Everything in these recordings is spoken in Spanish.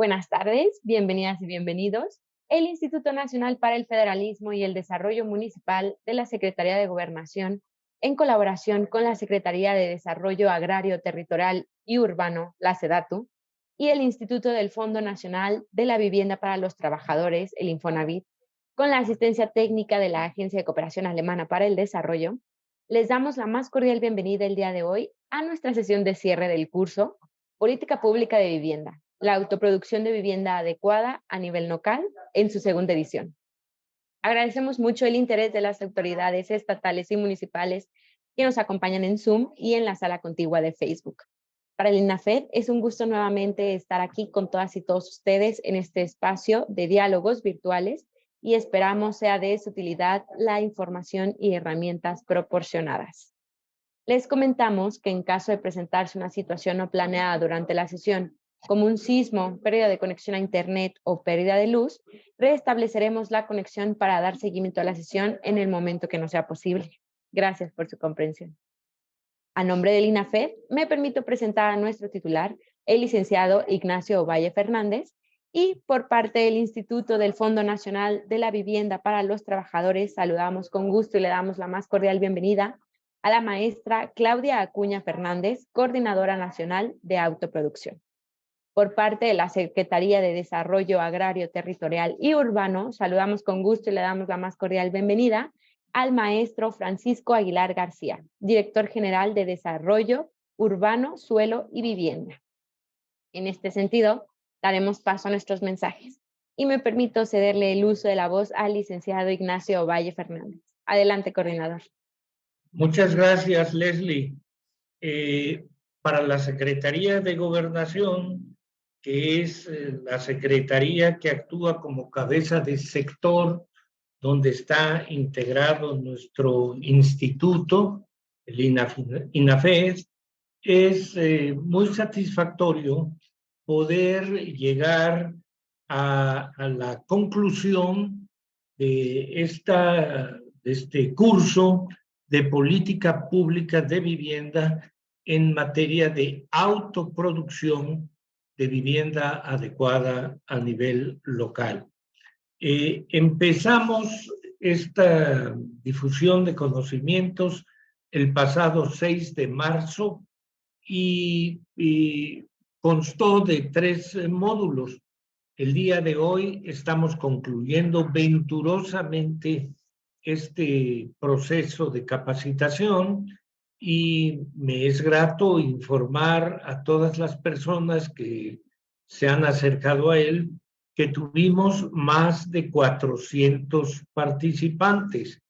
buenas tardes, bienvenidas y bienvenidos. El Instituto Nacional para el Federalismo y el Desarrollo Municipal de la Secretaría de Gobernación, en colaboración con la Secretaría de Desarrollo Agrario, Territorial y Urbano, la SEDATU, y el Instituto del Fondo Nacional de la Vivienda para los Trabajadores, el Infonavit, con la asistencia técnica de la Agencia de Cooperación Alemana para el Desarrollo, les damos la más cordial bienvenida el día de hoy a nuestra sesión de cierre del curso Política Pública de Vivienda, la autoproducción de vivienda adecuada a nivel local, en su segunda edición. Agradecemos mucho el interés de las autoridades estatales y municipales que nos acompañan en Zoom y en la sala contigua de Facebook. Para el INAFED es un gusto nuevamente estar aquí con todas y todos ustedes en este espacio de diálogos virtuales y esperamos sea de su utilidad la información y herramientas proporcionadas. Les comentamos que en caso de presentarse una situación no planeada durante la sesión, como un sismo, pérdida de conexión a Internet o pérdida de luz, restableceremos la conexión para dar seguimiento a la sesión en el momento que nos sea posible. Gracias por su comprensión. A nombre del INAFED, me permito presentar a nuestro titular, el licenciado Ignacio Ovalle Fernández, y por parte del Instituto del Fondo Nacional de la Vivienda para los Trabajadores, saludamos con gusto y le damos la más cordial bienvenida a la maestra Claudia Acuña Fernández, coordinadora nacional de autoproducción. Por parte de la Secretaría de Desarrollo Agrario, Territorial y Urbano, saludamos con gusto y le damos la más cordial bienvenida al maestro Francisco Aguilar García, director general de Desarrollo Urbano, Suelo y Vivienda. En este sentido, daremos paso a nuestros mensajes y me permito cederle el uso de la voz al licenciado Ignacio Ovalle Fernández. Adelante, coordinador. Muchas gracias, Leslie. Para la Secretaría de Gobernación, que es la secretaría que actúa como cabeza de sector, donde está integrado nuestro instituto, el INAFED, es muy satisfactorio poder llegar a la conclusión de este curso de política pública de vivienda en materia de autoproducción de vivienda adecuada a nivel local. Empezamos esta difusión de conocimientos el pasado 6 de marzo y constó de 3 módulos. El día de hoy estamos concluyendo venturosamente este proceso de capacitación y me es grato informar a todas las personas que se han acercado a él que tuvimos más de 400 participantes,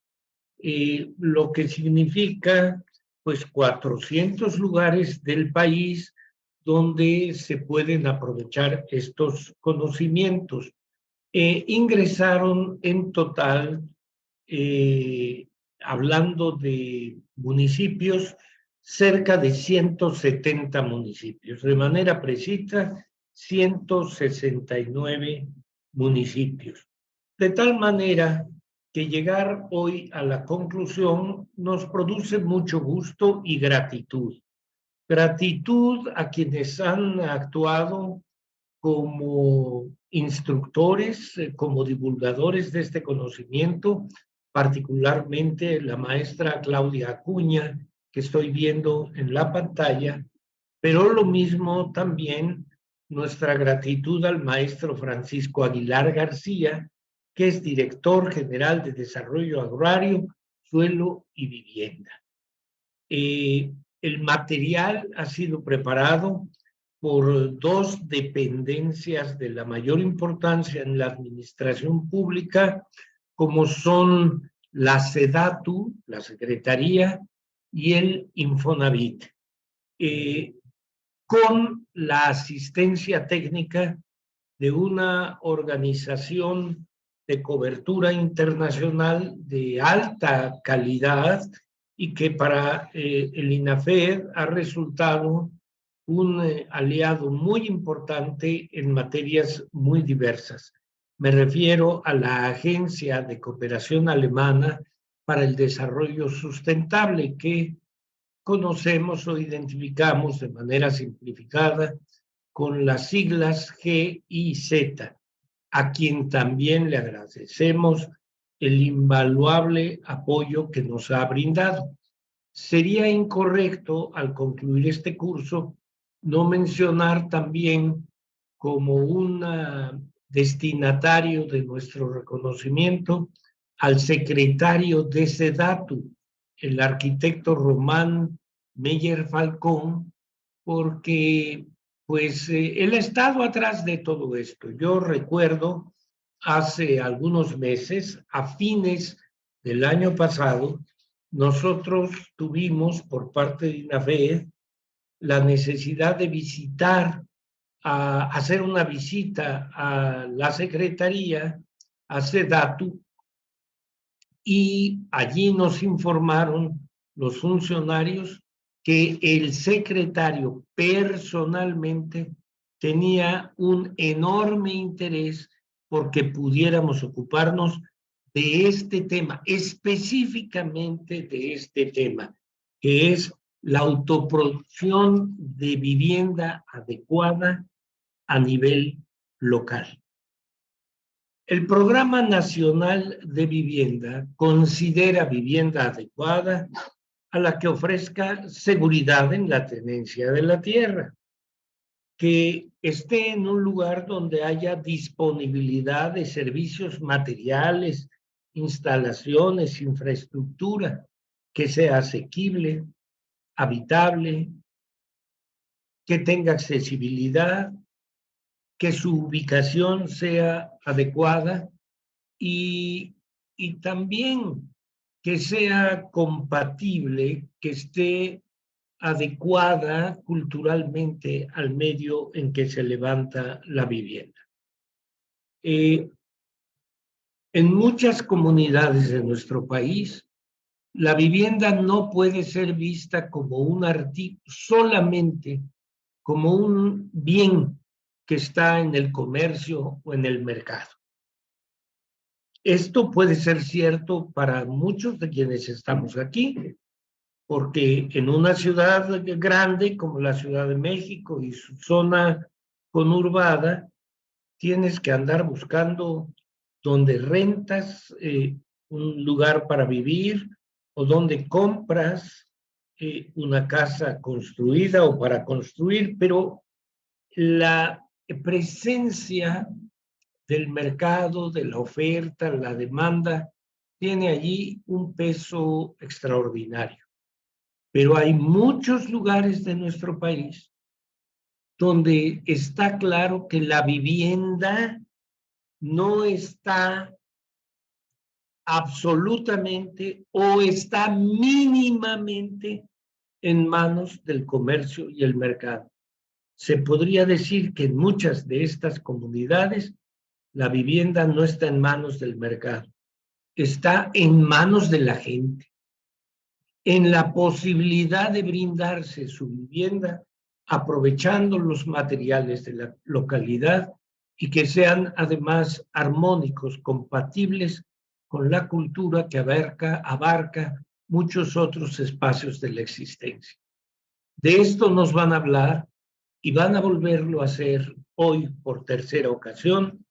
lo que significa pues 400 lugares del país donde se pueden aprovechar estos conocimientos. Ingresaron en total, hablando de municipios, cerca de 170 municipios. De manera precisa, 169 municipios. De tal manera que llegar hoy a la conclusión nos produce mucho gusto y gratitud. Gratitud a quienes han actuado como instructores, como divulgadores de este conocimiento, particularmente la maestra Claudia Acuña, que estoy viendo en la pantalla, pero lo mismo también nuestra gratitud al maestro Francisco Aguilar García, que es director general de Desarrollo Agrario, Suelo y Vivienda. El material ha sido preparado por 2 dependencias de la mayor importancia en la administración pública, como son la SEDATU, la Secretaría, y el Infonavit, con la asistencia técnica de una organización de cobertura internacional de alta calidad y que para el INAFED ha resultado un aliado muy importante en materias muy diversas. Me refiero a la Agencia de Cooperación Alemana para el Desarrollo Sustentable, que conocemos o identificamos de manera simplificada con las siglas GIZ, a quien también le agradecemos el invaluable apoyo que nos ha brindado. Sería incorrecto, al concluir este curso, no mencionar también como un destinatario de nuestro reconocimiento al secretario de SEDATU, el arquitecto Román Meyer Falcón, porque pues él ha estado atrás de todo esto. Yo recuerdo hace algunos meses, a fines del año pasado, nosotros tuvimos por parte de INAVED la necesidad de hacer una visita a la Secretaría, a SEDATU, y allí nos informaron los funcionarios que el secretario personalmente tenía un enorme interés porque pudiéramos ocuparnos de este tema, específicamente de este tema, que es la autoproducción de vivienda adecuada a nivel local. El Programa Nacional de Vivienda considera vivienda adecuada a la que ofrezca seguridad en la tenencia de la tierra, que esté en un lugar donde haya disponibilidad de servicios materiales, instalaciones, infraestructura, que sea asequible, habitable, que tenga accesibilidad, que su ubicación sea adecuada y, y también que sea compatible, que esté adecuada culturalmente al medio en que se levanta la vivienda. En muchas comunidades de nuestro país, la vivienda no puede ser vista como un artículo, solamente como un bien que está en el comercio o en el mercado. Esto puede ser cierto para muchos de quienes estamos aquí, porque en una ciudad grande como la Ciudad de México y su zona conurbada, tienes que andar buscando donde rentas un lugar para vivir o donde compras una casa construida o para construir, pero la presencia del mercado, de la oferta, la demanda, tiene allí un peso extraordinario. Pero hay muchos lugares de nuestro país donde está claro que la vivienda no está absolutamente o está mínimamente en manos del comercio y el mercado. Se podría decir que en muchas de estas comunidades la vivienda no está en manos del mercado, está en manos de la gente, en la posibilidad de brindarse su vivienda aprovechando los materiales de la localidad y que sean además armónicos, compatibles con la cultura que abarca muchos otros espacios de la existencia. De esto nos van a hablar y van a volverlo a hacer hoy por tercera ocasión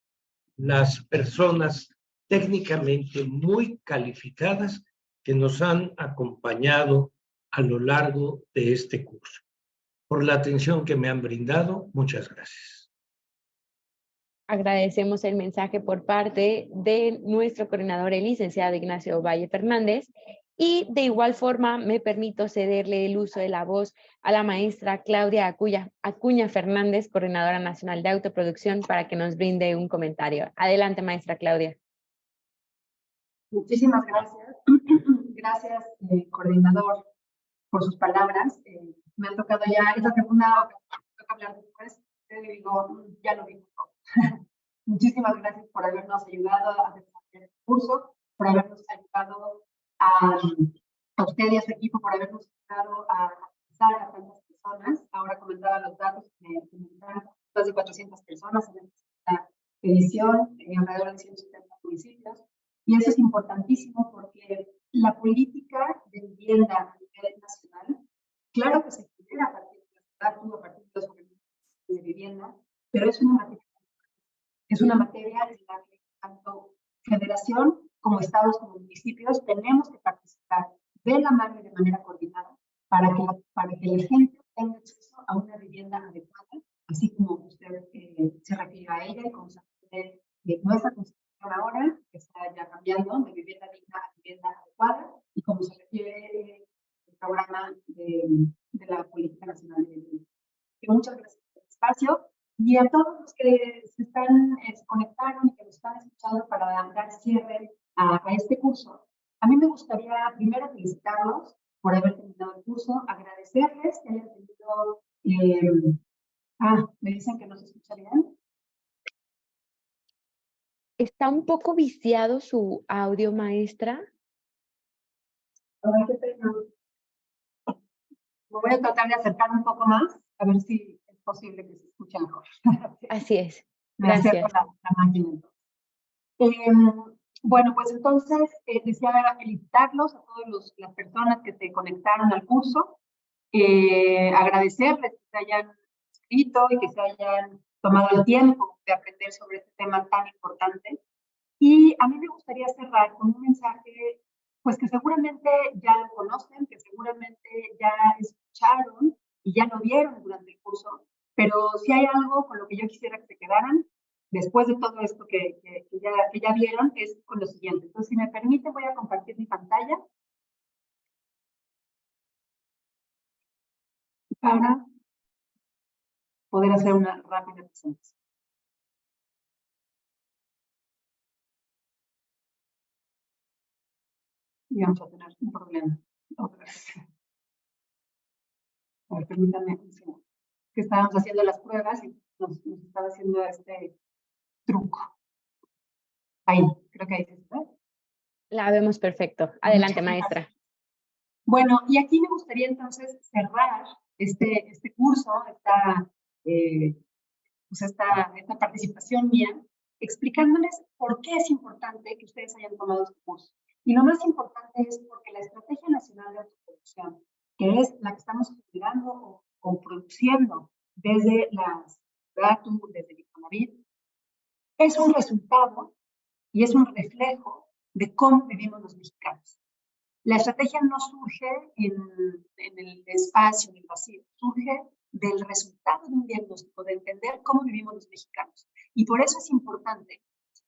las personas técnicamente muy calificadas que nos han acompañado a lo largo de este curso. Por la atención que me han brindado, muchas gracias. Agradecemos el mensaje por parte de nuestro coordinador, el licenciado Ignacio Valle Fernández, y de igual forma me permito cederle el uso de la voz a la maestra Claudia Acuña Fernández, coordinadora nacional de autoproducción, para que nos brinde un comentario. Adelante, maestra Claudia. Muchísimas gracias. Gracias, coordinador, por sus palabras. Me ha tocado ya, es la segunda ocasión que toca hablar después. Digo, ya lo digo todo. Muchísimas gracias por habernos ayudado a desarrollar el curso, por habernos ayudado a usted y a su equipo, por habernos ayudado a pensar a tantas personas. Ahora comentaba los datos que me dan más de 400 personas en esta edición, en alrededor de 170 municipios. Y eso es importantísimo porque la política de vivienda a nivel nacional, claro que se genera a partir de la ciudad, a partir de los gobiernos, de vivienda, pero es una materia en la que tanto federación como estados como municipios tenemos que participar de la mano y de manera coordinada para que la gente tenga acceso a una vivienda adecuada, así como usted se refirió a ella y como se refiere de nuestra constitución ahora, que está ya cambiando de vivienda digna a vivienda adecuada, y como se refiere el programa de la Política Nacional de Vivienda. Muchas gracias por el espacio y a todos los que se conectaron y que nos están escuchando para dar cierre a este curso. A mí me gustaría primero felicitarlos por haber terminado el curso, agradecerles que hayan tenido... me dicen que no se escucha bien. Está un poco viciado su audio, maestra. Ay, qué pena. Me voy a tratar de acercar un poco más, a ver si es posible que se escuche mejor. Así es. Me acerco Gracias. la máquina. Bueno, pues entonces deseo felicitarlos a todas las personas que se conectaron al curso, agradecerles que se hayan inscrito y que se hayan tomado el tiempo de aprender sobre este tema tan importante. Y a mí me gustaría cerrar con un mensaje, pues que seguramente ya lo conocen, que seguramente ya escucharon y ya lo vieron durante el curso, pero si hay algo con lo que yo quisiera que se quedaran, después de todo esto que ya vieron, es con lo siguiente. Entonces, si me permite, voy a compartir mi pantalla para poder hacer una rápida presentación. Y vamos a tener un problema otra vez. A ver, permítanme un segundo. Que estábamos haciendo las pruebas y nos estaba haciendo este truco. Ahí, creo que ahí se ve. La vemos perfecto. Adelante, maestra. Bueno, y aquí me gustaría entonces cerrar este curso, esta participación mía, explicándoles por qué es importante que ustedes hayan tomado este curso. Y lo más importante es porque la Estrategia Nacional de Autoproducción, que es la que estamos generando o produciendo desde las DATU, desde el Infonavit, es un resultado y es un reflejo de cómo vivimos los mexicanos. La estrategia no surge en el espacio, en el vacío, surge del resultado de un diagnóstico, de entender cómo vivimos los mexicanos. Y por eso es importante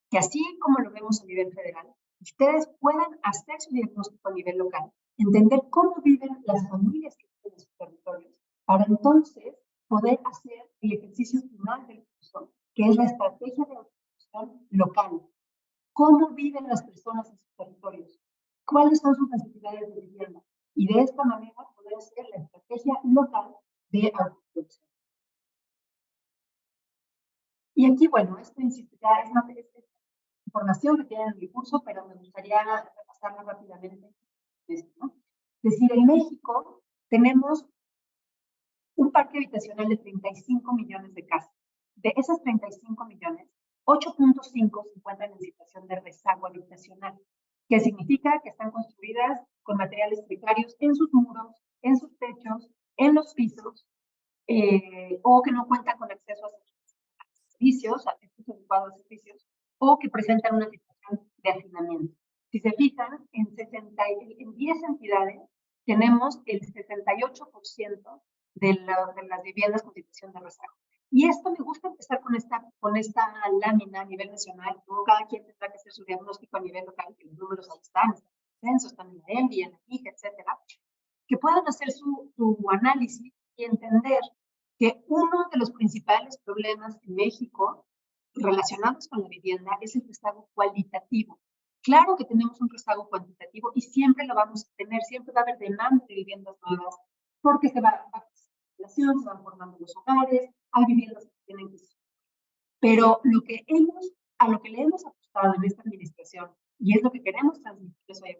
que así como lo vemos a nivel federal, ustedes puedan hacer su diagnóstico a nivel local, entender cómo viven las familias que viven en sus territorios, para entonces poder hacer el ejercicio final del curso, que es la estrategia de autoproducción local. ¿Cómo viven las personas en sus territorios? ¿Cuáles son sus necesidades de vivienda? Y de esta manera poder hacer la estrategia local de autoproducción. Y aquí, bueno, esto, insisto, ya es información que tienen en el curso, pero me gustaría repasarla rápidamente. ¿No? Es decir, en México tenemos un parque habitacional de 35 millones de casas. De esas 35 millones, 8.5 se encuentran en situación de rezago habitacional, que significa que están construidas con materiales precarios en sus muros, en sus techos, en los pisos, o que no cuentan con acceso a servicios, a estos adecuados servicios, o que presentan una situación de hacinamiento. Si se fijan, en 10 entidades tenemos el 68% de las viviendas con situación de rezago. Y esto me gusta empezar con esta lámina a nivel nacional. Luego cada quien tendrá que hacer su diagnóstico a nivel local, que los números ahí están en el censo, están en la ENVI, en la IJA, etcétera, que puedan hacer su análisis y entender que uno de los principales problemas en México relacionados con la vivienda es el rezago cualitativo. Claro que tenemos un rezago cuantitativo y siempre lo vamos a tener, siempre va a haber demanda de viviendas nuevas, porque se van formando los hogares, hay viviendas que tienen que ser. Pero a lo que le hemos apostado en esta administración, y es lo que queremos transmitirles hoy,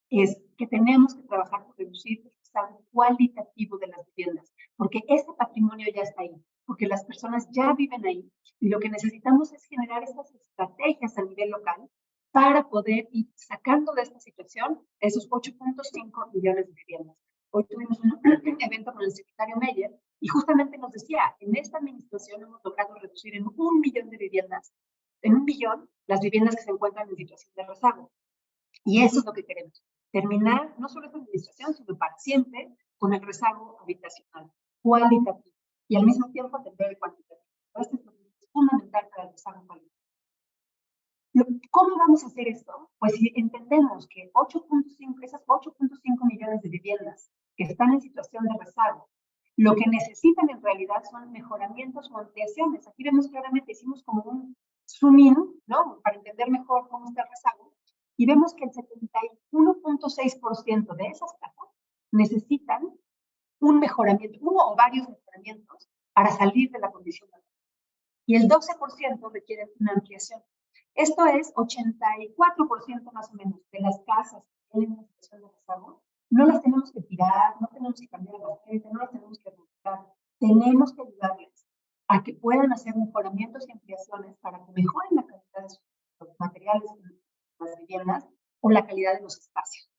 es que tenemos que trabajar por reducir el rezago cualitativo de las viviendas, porque ese patrimonio ya está ahí, porque las personas ya viven ahí, y lo que necesitamos es generar estas estrategias a nivel local para poder ir sacando de esta situación esos 8.5 millones de viviendas. Hoy tuvimos un evento con el secretario Meyer Y justamente nos decía, en esta administración hemos logrado reducir en 1 millón de viviendas, en 1 millón, las viviendas que se encuentran en situación de rezago. Y eso es lo que queremos. Terminar no solo esta administración, sino para siempre con el rezago habitacional, cualitativo, y al mismo tiempo atender el cuantitativo. Esto es fundamental para el rezago cualitativo. ¿Cómo vamos a hacer esto? Pues si entendemos que esas 8.5 millones de viviendas que están en situación de rezago, lo que necesitan en realidad son mejoramientos o ampliaciones. Aquí vemos claramente, hicimos como un zoom in, ¿no? Para entender mejor cómo está el rezago, y vemos que el 71.6% de esas casas necesitan un mejoramiento, uno o varios mejoramientos para salir de la condición de rezago. Y el 12% requieren una ampliación. Esto es 84% más o menos de las casas que tienen una situación de rezago. No las tenemos que tirar, no tenemos que cambiar la gente, no las tenemos que reubicar. Tenemos que ayudarles a que puedan hacer mejoramientos y ampliaciones para que mejoren la calidad de sus materiales de las viviendas o la calidad de los espacios.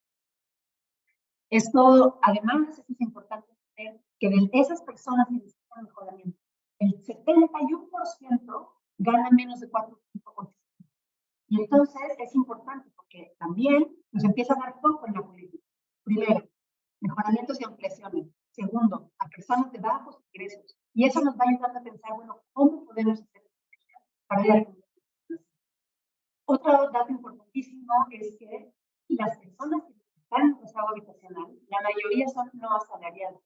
Esto, además, es importante saber que de esas personas que necesitan mejoramiento, el 71% gana menos de 4.8. Y entonces es importante porque también nos empieza a dar foco en la política. Primero, mejoramientos y ampliaciones. Segundo, a personas de bajos ingresos. Y eso nos va ayudando a pensar, bueno, ¿cómo podemos hacer para ir a Otro dato importantísimo es que las personas que están en rezago habitacional, la mayoría son no asalariados.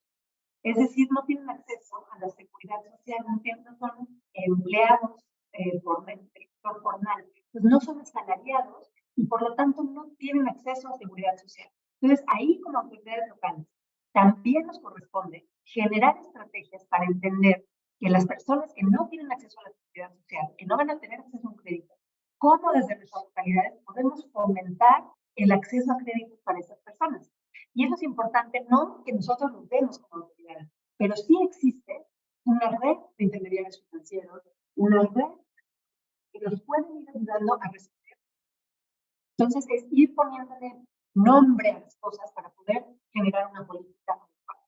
Es decir, no tienen acceso a la seguridad social, no son empleados por el sector formal. Entonces, no son asalariados y por lo tanto no tienen acceso a seguridad social. Entonces, ahí como autoridades locales, también nos corresponde generar estrategias para entender que las personas que no tienen acceso a la seguridad social, que no van a tener acceso a un crédito, cómo desde nuestras localidades podemos fomentar el acceso a créditos para esas personas. Y eso es importante, no que nosotros nos demos como autoridades, pero sí existe una red de intermediarios financieros, una red que nos pueden ir ayudando a resolver. Entonces, es ir poniéndole nombre a las cosas para poder generar una política adecuada.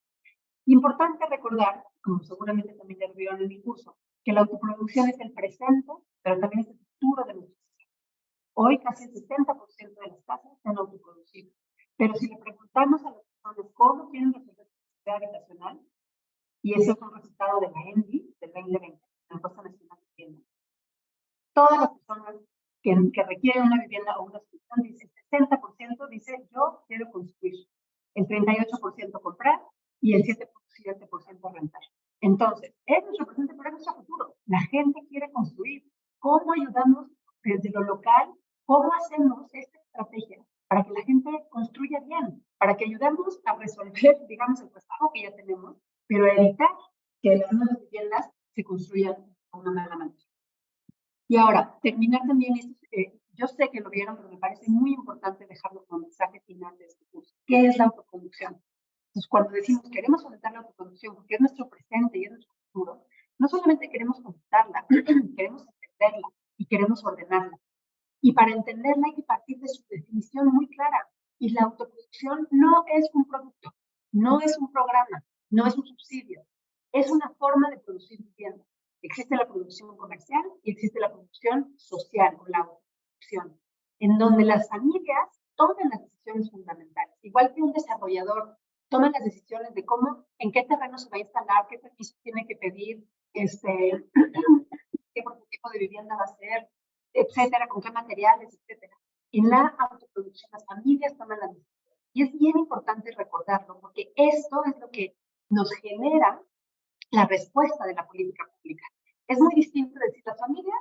Importante recordar, como seguramente también ya vieron en mi curso, que la autoproducción es el presente, pero también es el futuro de nuestra sociedad. Hoy casi el 70% de las casas están autoproducidas. Pero si le preguntamos a las personas cómo quieren resolver su necesidad habitacional, y ese es un resultado de la ENVI del 2020, la Encuesta Nacional de Vivienda, todas las personas que requieren una vivienda o una solución, dice el 60% dice yo quiero construir, el 38% comprar y el 7% rentar. Entonces, es nuestro presente, pero es nuestro futuro. La gente quiere construir. ¿Cómo ayudamos desde lo local? ¿Cómo hacemos esta estrategia para que la gente construya bien? Para que ayudemos a resolver, digamos, el rezago que ya tenemos, pero evitar que las nuevas viviendas se construyan a una mala manera. Y ahora, terminar también esto, yo sé que lo vieron, pero me parece muy importante dejarlo como mensaje final de este curso. ¿Qué es la autoproducción? Entonces, cuando decimos queremos fomentar la autoproducción porque es nuestro presente y es nuestro futuro, no solamente queremos fomentarla, queremos entenderla y queremos ordenarla. Y para entenderla hay que partir de su definición muy clara. Y la autoproducción no es un producto, no es un programa, no es un subsidio, es una forma de producir vivienda. Existe la producción comercial y existe la producción social o la autoproducción, en donde las familias toman las decisiones fundamentales. Igual que un desarrollador toma las decisiones de cómo, en qué terreno se va a instalar, qué permiso tiene que pedir, qué prototipo de vivienda va a ser, etcétera, con qué materiales, etcétera. En la autoproducción, las familias toman las decisiones. Y es bien importante recordarlo, porque esto es lo que nos genera la respuesta de la política pública. Es muy distinto decir, las familias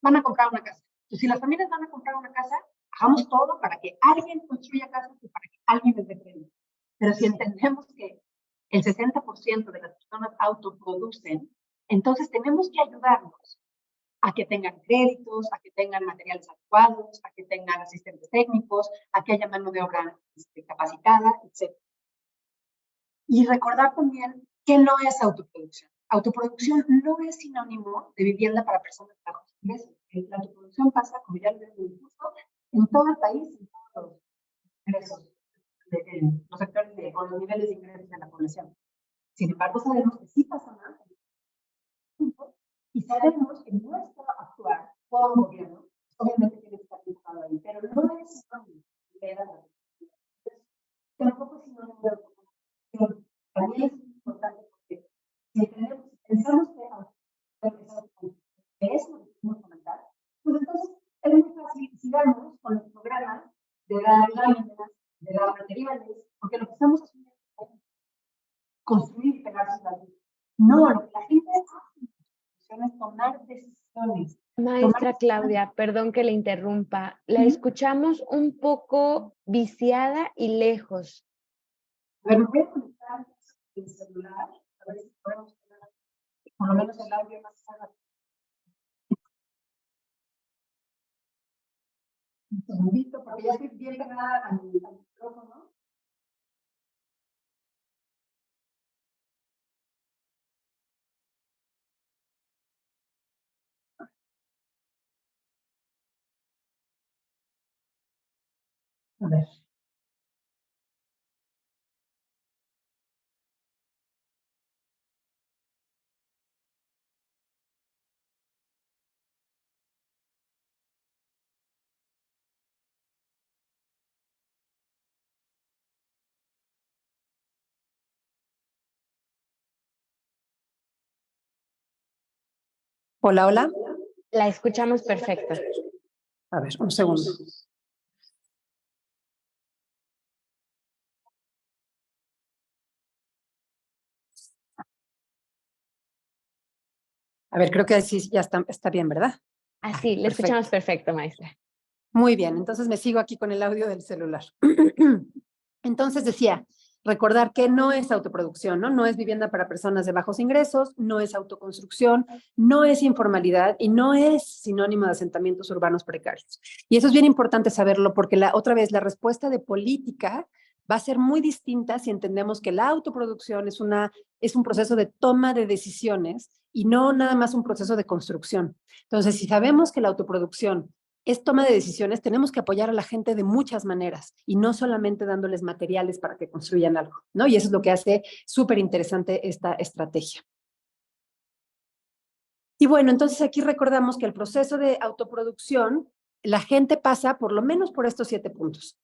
van a comprar una casa. Entonces, si las familias van a comprar una casa, hagamos todo para que alguien construya casas y para que alguien les dé crédito. Pero si entendemos que el 60% de las personas autoproducen, entonces tenemos que ayudarnos a que tengan créditos, a que tengan materiales adecuados, a que tengan asistentes técnicos, a que haya mano de obra capacitada, etc. Y recordar también que no es autoproducción. Autoproducción no es sinónimo de vivienda para personas de bajos ingresos. La autoproducción pasa, como ya lo vimos en todo el país, en todos los ingresos, los sectores o los niveles de ingresos de la población. Sin embargo, sabemos que sí pasa más y sabemos que nuestro actuar como gobierno, obviamente tiene que estar enfocado ahí, pero no es sinónimo de la representación. Tampoco es sinónimo de autoconstrucción. También es importante porque si pensamos que es lo que queremos comentar, pues entonces es muy fácil, sigamos con los programas de dar láminas, de dar materiales, porque lo que estamos haciendo es construir y pegar ciudades. No, lo que la gente hace es tomar decisiones. Maestra Claudia, perdón que le interrumpa, la escuchamos un poco viciada y lejos. A ver, me voy a conectar el celular, a ver si podemos tener por lo menos el audio más claro. Un segundito, porque ya estoy bien pegada al micrófono. A ver. Hola, hola. La escuchamos perfecto. A ver, un segundo. A ver, creo que sí, ya está bien, ¿verdad? Así, le escuchamos perfecto, maestra. Muy bien, entonces me sigo aquí con el audio del celular. Entonces decía, recordar que no es autoproducción, ¿no? No es vivienda para personas de bajos ingresos, no es autoconstrucción, no es informalidad y no es sinónimo de asentamientos urbanos precarios. Y eso es bien importante saberlo porque otra vez la respuesta de política va a ser muy distinta si entendemos que la autoproducción es un proceso de toma de decisiones y no nada más un proceso de construcción. Entonces, si sabemos que la autoproducción es toma de decisiones, tenemos que apoyar a la gente de muchas maneras y no solamente dándoles materiales para que construyan algo, ¿no? Y eso es lo que hace súper interesante esta estrategia. Y bueno, entonces aquí recordamos que el proceso de autoproducción, la gente pasa por lo menos por estos 7 puntos.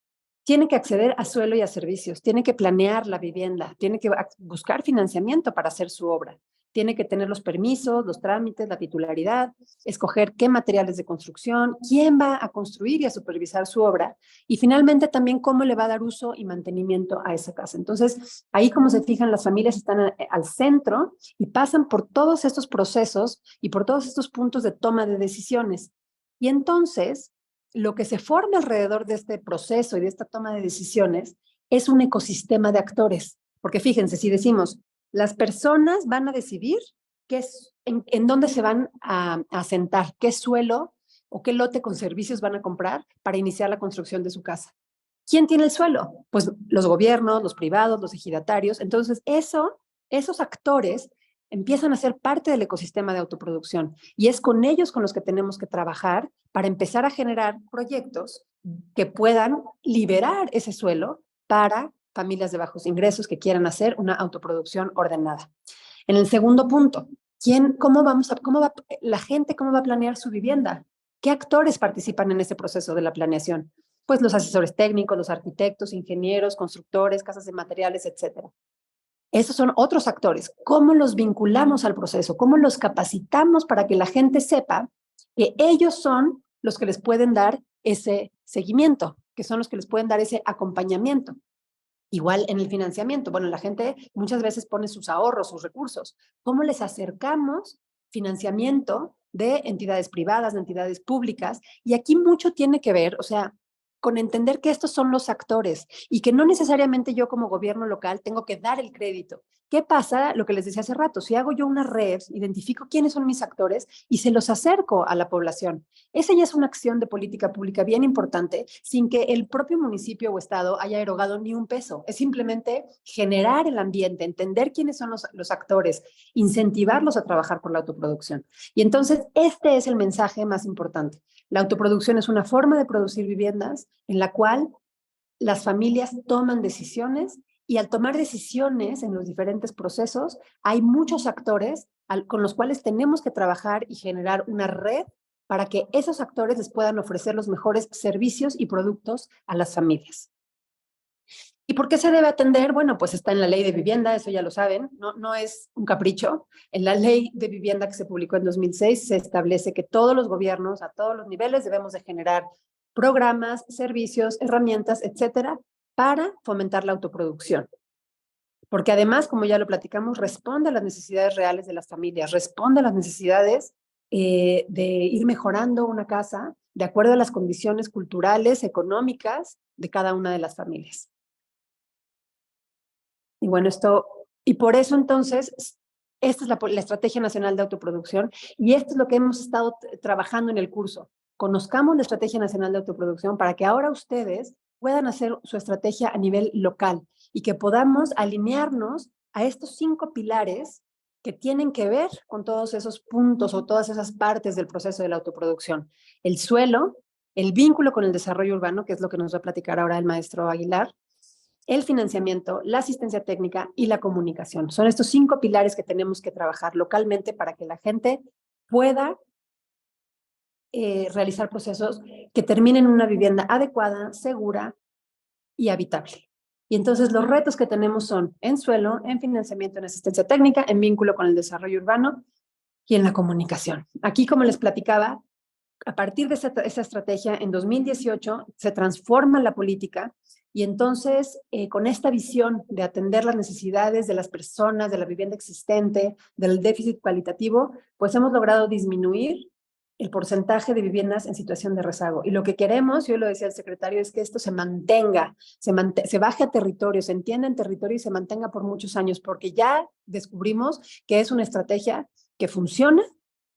Tiene que acceder a suelo y a servicios, tiene que planear la vivienda, tiene que buscar financiamiento para hacer su obra, tiene que tener los permisos, los trámites, la titularidad, escoger qué materiales de construcción, quién va a construir y a supervisar su obra y finalmente también cómo le va a dar uso y mantenimiento a esa casa. Entonces, ahí como se fijan, las familias están al centro y pasan por todos estos procesos y por todos estos puntos de toma de decisiones. Y entonces, lo que se forma alrededor de este proceso y de esta toma de decisiones es un ecosistema de actores. Porque fíjense, si decimos, las personas van a decidir en dónde se van a asentar, qué suelo o qué lote con servicios van a comprar para iniciar la construcción de su casa. ¿Quién tiene el suelo? Pues los gobiernos, los privados, los ejidatarios. Entonces, esos actores empiezan a ser parte del ecosistema de autoproducción y es con ellos con los que tenemos que trabajar para empezar a generar proyectos que puedan liberar ese suelo para familias de bajos ingresos que quieran hacer una autoproducción ordenada. En el segundo punto, cómo va la gente, cómo va a planear su vivienda? ¿Qué actores participan en ese proceso de la planeación? Pues los asesores técnicos, los arquitectos, ingenieros, constructores, casas de materiales, etcétera. Esos son otros actores. ¿Cómo los vinculamos al proceso? ¿Cómo los capacitamos para que la gente sepa que ellos son los que les pueden dar ese seguimiento, que son los que les pueden dar ese acompañamiento? Igual en el financiamiento. Bueno, la gente muchas veces pone sus ahorros, sus recursos. ¿Cómo les acercamos financiamiento de entidades privadas, de entidades públicas? Y aquí mucho tiene que ver, o sea, con entender que estos son los actores y que no necesariamente yo como gobierno local tengo que dar el crédito. ¿Qué pasa? Lo que les decía hace rato, si hago yo una red, identifico quiénes son mis actores y se los acerco a la población. Esa ya es una acción de política pública bien importante, sin que el propio municipio o estado haya erogado ni un peso. Es simplemente generar el ambiente, entender quiénes son los actores, incentivarlos a trabajar por la autoproducción. Y entonces este es el mensaje más importante. La autoproducción es una forma de producir viviendas en la cual las familias toman decisiones Y al tomar decisiones en los diferentes procesos, hay muchos actores con los cuales tenemos que trabajar y generar una red para que esos actores les puedan ofrecer los mejores servicios y productos a las familias. ¿Y por qué se debe atender? Bueno, pues está en la ley de vivienda, eso ya lo saben, no es un capricho. En la ley de vivienda que se publicó en 2006 se establece que todos los gobiernos, a todos los niveles, debemos de generar programas, servicios, herramientas, etcétera, para fomentar la autoproducción. Porque además, como ya lo platicamos, responde a las necesidades reales de las familias, responde a las necesidades de ir mejorando una casa de acuerdo a las condiciones culturales, económicas de cada una de las familias. Y bueno, y por eso entonces, esta es la Estrategia Nacional de Autoproducción y esto es lo que hemos estado trabajando en el curso. Conozcamos la Estrategia Nacional de Autoproducción para que ahora ustedes puedan hacer su estrategia a nivel local y que podamos alinearnos a estos 5 pilares que tienen que ver con todos esos puntos o todas esas partes del proceso de la autoproducción. El suelo, el vínculo con el desarrollo urbano, que es lo que nos va a platicar ahora el maestro Aguilar, el financiamiento, la asistencia técnica y la comunicación. Son estos 5 pilares que tenemos que trabajar localmente para que la gente pueda realizar procesos que terminen en una vivienda adecuada, segura y habitable. Y entonces los retos que tenemos son en suelo, en financiamiento, en asistencia técnica, en vínculo con el desarrollo urbano y en la comunicación. Aquí, como les platicaba, a partir de esa estrategia, en 2018 se transforma la política y entonces con esta visión de atender las necesidades de las personas, de la vivienda existente, del déficit cualitativo, pues hemos logrado disminuir el porcentaje de viviendas en situación de rezago. Y lo que queremos, yo lo decía el secretario, es que esto se mantenga, se baje a territorio, se entienda en territorio y se mantenga por muchos años, porque ya descubrimos que es una estrategia que funciona,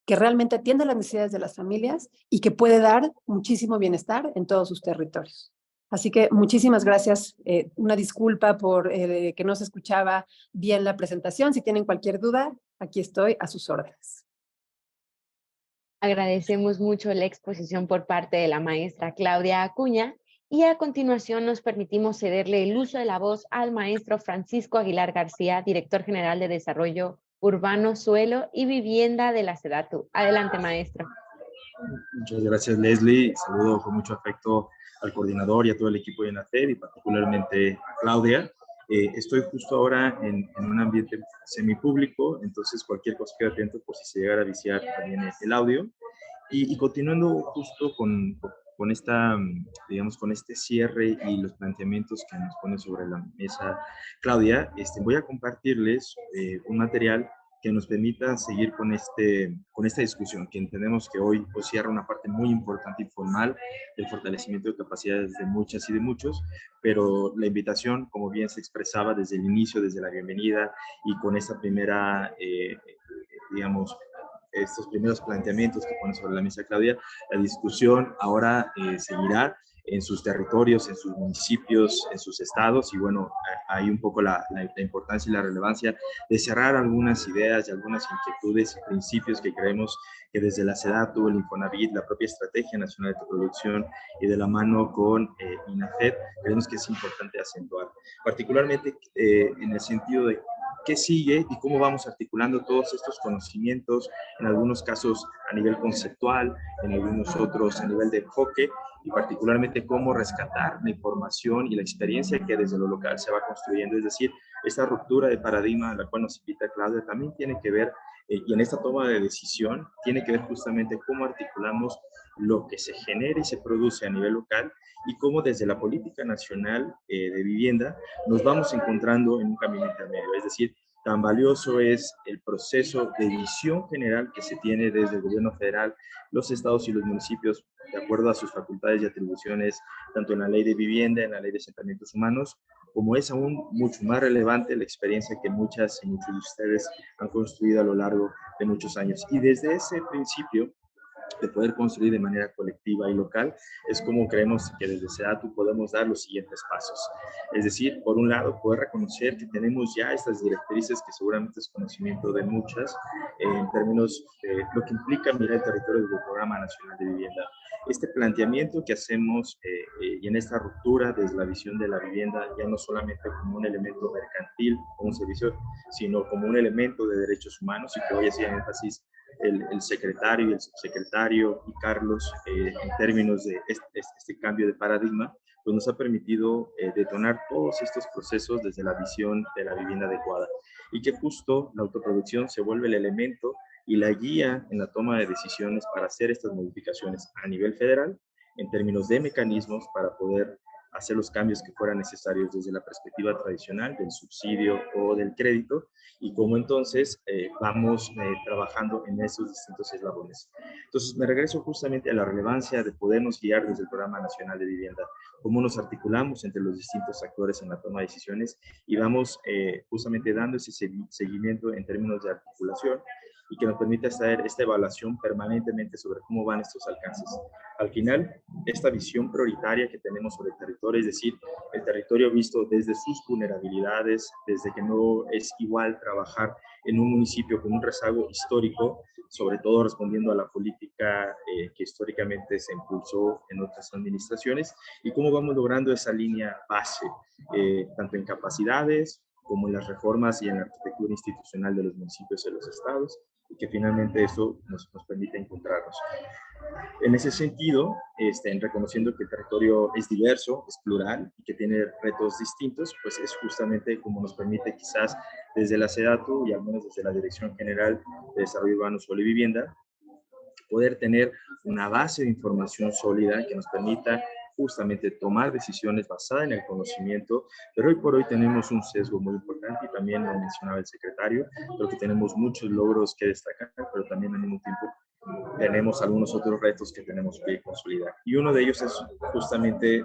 que realmente atiende las necesidades de las familias y que puede dar muchísimo bienestar en todos sus territorios. Así que muchísimas gracias. Una disculpa por que no se escuchaba bien la presentación. Si tienen cualquier duda, aquí estoy a sus órdenes. Agradecemos mucho la exposición por parte de la maestra Claudia Acuña y a continuación nos permitimos cederle el uso de la voz al maestro Francisco Aguilar García, director general de Desarrollo Urbano, Suelo y Vivienda de la SEDATU. Adelante, maestro. Muchas gracias, Leslie. Saludo con mucho afecto al coordinador y a todo el equipo de INAFED y particularmente a Claudia. Estoy justo ahora en un ambiente semipúblico, entonces cualquier cosa quede atento por si se llegara a viciar también el audio. Y continuando justo con esta, digamos, con este cierre y los planteamientos que nos pone sobre la mesa Claudia, voy a compartirles un material que nos permita seguir con esta discusión, que entendemos que hoy pues, cierra una parte muy importante y formal del fortalecimiento de capacidades de muchas y de muchos, pero la invitación, como bien se expresaba desde el inicio, desde la bienvenida y con esta primera, digamos, estos primeros planteamientos que pone sobre la mesa Claudia, la discusión ahora seguirá en sus territorios, en sus municipios, en sus estados, y bueno, hay un poco la importancia y la relevancia de cerrar algunas ideas y algunas inquietudes y principios que creemos que desde la SEDATU, el Infonavit, la propia Estrategia Nacional de Autoproducción y de la mano con INAFED, creemos que es importante acentuar, particularmente en el sentido de qué sigue y cómo vamos articulando todos estos conocimientos, en algunos casos a nivel conceptual, en algunos otros a nivel de enfoque, y particularmente cómo rescatar la información y la experiencia que desde lo local se va construyendo. Es decir, esta ruptura de paradigma a la cual nos invita Claudia también tiene que ver, y en esta toma de decisión, tiene que ver justamente cómo articulamos lo que se genera y se produce a nivel local y cómo desde la política nacional de vivienda nos vamos encontrando en un camino intermedio. Es decir, tan valioso es el proceso de visión general que se tiene desde el gobierno federal, los estados y los municipios, de acuerdo a sus facultades y atribuciones, tanto en la ley de vivienda, en la ley de asentamientos humanos, como es aún mucho más relevante la experiencia que muchas y muchos de ustedes han construido a lo largo de muchos años. Y desde ese principio, de poder construir de manera colectiva y local, es como creemos que desde SEDATU podemos dar los siguientes pasos. Es decir, por un lado, poder reconocer que tenemos ya estas directrices, que seguramente es conocimiento de muchas, en términos de lo que implica mirar el territorio del Programa Nacional de Vivienda. Este planteamiento que hacemos y en esta ruptura desde la visión de la vivienda, ya no solamente como un elemento mercantil o un servicio, sino como un elemento de derechos humanos, y que hoy hacía énfasis el secretario y el subsecretario y Carlos en términos de este cambio de paradigma, pues nos ha permitido detonar todos estos procesos desde la visión de la vivienda adecuada, y que justo la autoproducción se vuelve el elemento y la guía en la toma de decisiones para hacer estas modificaciones a nivel federal en términos de mecanismos para poder hacer los cambios que fueran necesarios desde la perspectiva tradicional del subsidio o del crédito, y cómo entonces vamos trabajando en esos distintos eslabones. Entonces me regreso justamente a la relevancia de podernos guiar desde el Programa Nacional de Vivienda, cómo nos articulamos entre los distintos actores en la toma de decisiones, y vamos justamente dando ese seguimiento en términos de articulación, y que nos permite hacer esta evaluación permanentemente sobre cómo van estos alcances. Al final, esta visión prioritaria que tenemos sobre el territorio, es decir, el territorio visto desde sus vulnerabilidades, desde que no es igual trabajar en un municipio con un rezago histórico, sobre todo respondiendo a la política que históricamente se impulsó en otras administraciones, y cómo vamos logrando esa línea base, tanto en capacidades como en las reformas y en la arquitectura institucional de los municipios y de los estados, y que finalmente eso nos permite encontrarnos. En ese sentido, en reconociendo que el territorio es diverso, es plural y que tiene retos distintos, pues es justamente como nos permite quizás desde la SEDATU y al menos desde la Dirección General de Desarrollo Urbano, Suelo y Vivienda, poder tener una base de información sólida que nos permita justamente tomar decisiones basadas en el conocimiento, pero hoy por hoy tenemos un sesgo muy importante, y también lo mencionaba el secretario, creo que tenemos muchos logros que destacar, pero también al mismo tiempo tenemos algunos otros retos que tenemos que consolidar. Y uno de ellos es justamente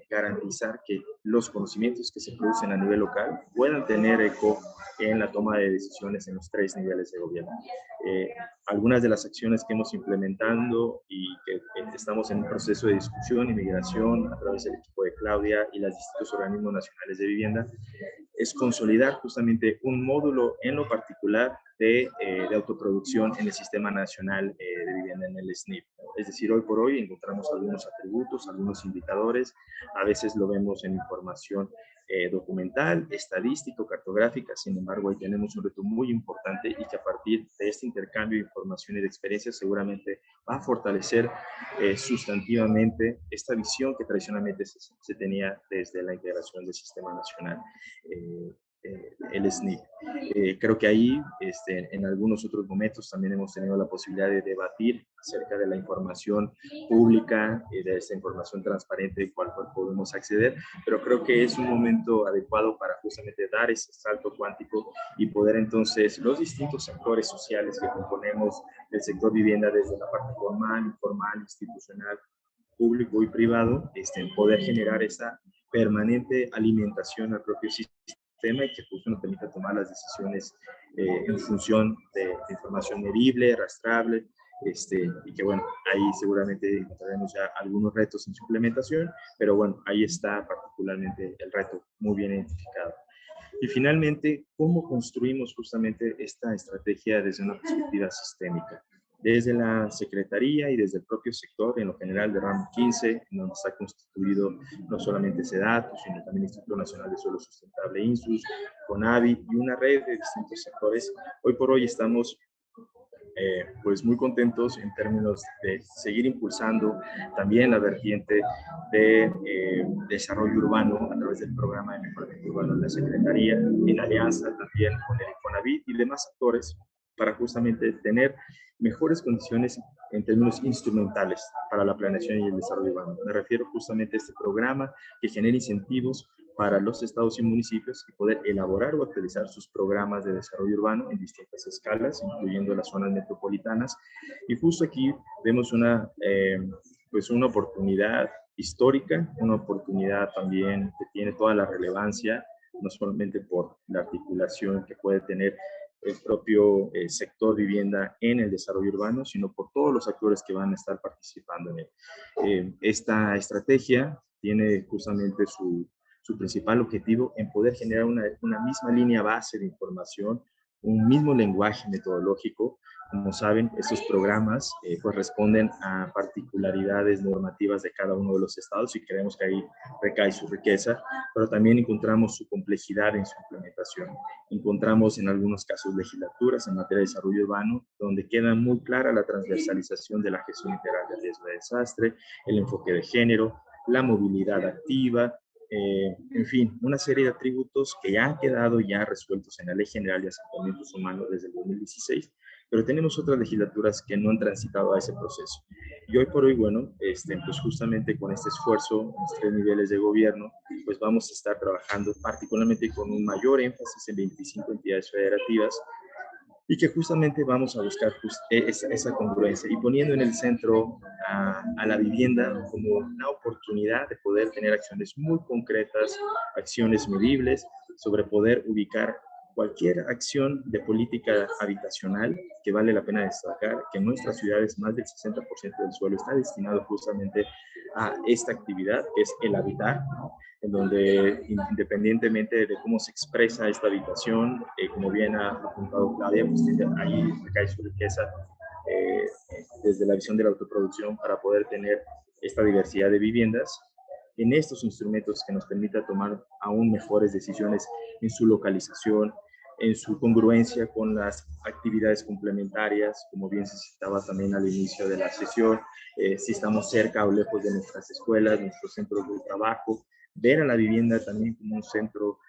garantizar que los conocimientos que se producen a nivel local puedan tener eco en la toma de decisiones en los 3 niveles de gobierno. Algunas de las acciones que hemos implementado y que estamos en un proceso de discusión y migración a través del equipo de Claudia y los distintos organismos nacionales de vivienda es consolidar justamente un módulo en lo particular de autoproducción en el Sistema Nacional de Vivienda, en el SNIP. Es decir, hoy por hoy encontramos algunos atributos, algunos indicadores, a veces lo vemos en información documental, estadístico, cartográfica. Sin embargo, ahí tenemos un reto muy importante, y que a partir de este intercambio de información y de experiencias seguramente va a fortalecer sustantivamente esta visión que tradicionalmente se tenía desde la integración del Sistema Nacional, el SNIP. Creo que ahí, en algunos otros momentos, también hemos tenido la posibilidad de debatir acerca de la información pública, de esta información transparente a cual podemos acceder, pero creo que es un momento adecuado para justamente dar ese salto cuántico y poder entonces los distintos sectores sociales que componemos el sector vivienda, desde la parte formal, informal, institucional, público y privado, poder generar esa permanente alimentación al propio sistema, y que justo nos permita tomar las decisiones en función de información medible, arrastrable, y que bueno, ahí seguramente encontraremos ya algunos retos en su implementación, pero bueno, ahí está particularmente el reto muy bien identificado. Y finalmente, ¿cómo construimos justamente esta estrategia desde una perspectiva sistémica? Desde la Secretaría y desde el propio sector, en lo general de ramo 15, en donde está constituido no solamente SEDATU, sino también el Instituto Nacional de Suelo Sustentable, INSUS, CONAVI, y una red de distintos sectores. Hoy por hoy estamos pues muy contentos en términos de seguir impulsando también la vertiente de desarrollo urbano a través del programa de mejoramiento urbano de la Secretaría, en alianza también con el CONAVIT y demás actores, para justamente tener mejores condiciones en términos instrumentales para la planeación y el desarrollo urbano. Me refiero justamente a este programa que genera incentivos para los estados y municipios y poder elaborar o actualizar sus programas de desarrollo urbano en distintas escalas, incluyendo las zonas metropolitanas. Y justo aquí vemos pues una oportunidad histórica, una oportunidad también que tiene toda la relevancia, no solamente por la articulación que puede tener el propio sector vivienda en el desarrollo urbano, sino por todos los actores que van a estar participando en él. Esta estrategia tiene justamente su principal objetivo en poder generar una misma línea base de información, un mismo lenguaje metodológico. Como saben, estos programas pues responden a particularidades normativas de cada uno de los estados y creemos que ahí recae su riqueza, pero también encontramos su complejidad en su implementación. Encontramos en algunos casos legislaturas en materia de desarrollo urbano donde queda muy clara la transversalización de la gestión integral de riesgo de desastre, el enfoque de género, la movilidad activa, en fin, una serie de atributos que ya han quedado ya resueltos en la Ley General de Asentamientos Humanos desde el 2016, pero tenemos otras legislaturas que no han transitado a ese proceso. Y hoy por hoy, bueno, pues justamente con este esfuerzo en los 3 niveles de gobierno, pues vamos a estar trabajando particularmente con un mayor énfasis en 25 entidades federativas y que justamente vamos a buscar esa congruencia y poniendo en el centro a la vivienda como una oportunidad de poder tener acciones muy concretas, acciones medibles, sobre poder ubicar cualquier acción de política habitacional que vale la pena destacar, que en nuestras ciudades más del 60% del suelo está destinado justamente a esta actividad, que es el habitar, ¿no? En donde independientemente de cómo se expresa esta habitación, como bien ha apuntado Claudia, pues ahí recae su riqueza desde la visión de la autoproducción para poder tener esta diversidad de viviendas en estos instrumentos que nos permita tomar aún mejores decisiones en su localización, en su congruencia con las actividades complementarias, como bien se citaba también al inicio de la sesión, si estamos cerca o lejos de nuestras escuelas, nuestros centros de trabajo, ver a la vivienda también como un centro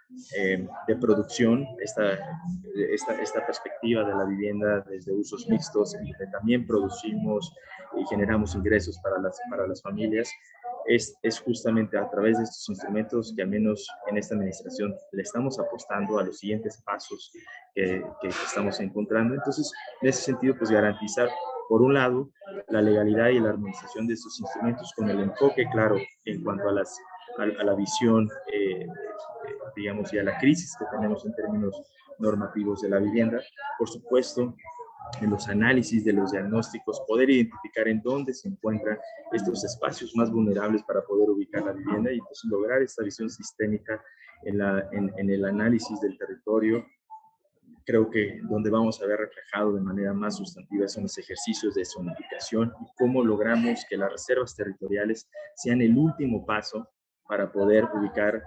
de producción, esta perspectiva de la vivienda desde usos mixtos, en donde también producimos y generamos ingresos para las familias, es justamente a través de estos instrumentos que al menos en esta administración le estamos apostando a los siguientes pasos que estamos encontrando. Entonces, en ese sentido, pues garantizar, por un lado, la legalidad y la armonización de estos instrumentos con el enfoque claro en cuanto a la visión, digamos, y a la crisis que tenemos en términos normativos de la vivienda. Por supuesto, en los análisis de los diagnósticos, poder identificar en dónde se encuentran estos espacios más vulnerables para poder ubicar la vivienda y pues lograr esta visión sistémica en el análisis del territorio. Creo que donde vamos a ver reflejado de manera más sustantiva son los ejercicios de zonificación y cómo logramos que las reservas territoriales sean el último paso para poder ubicar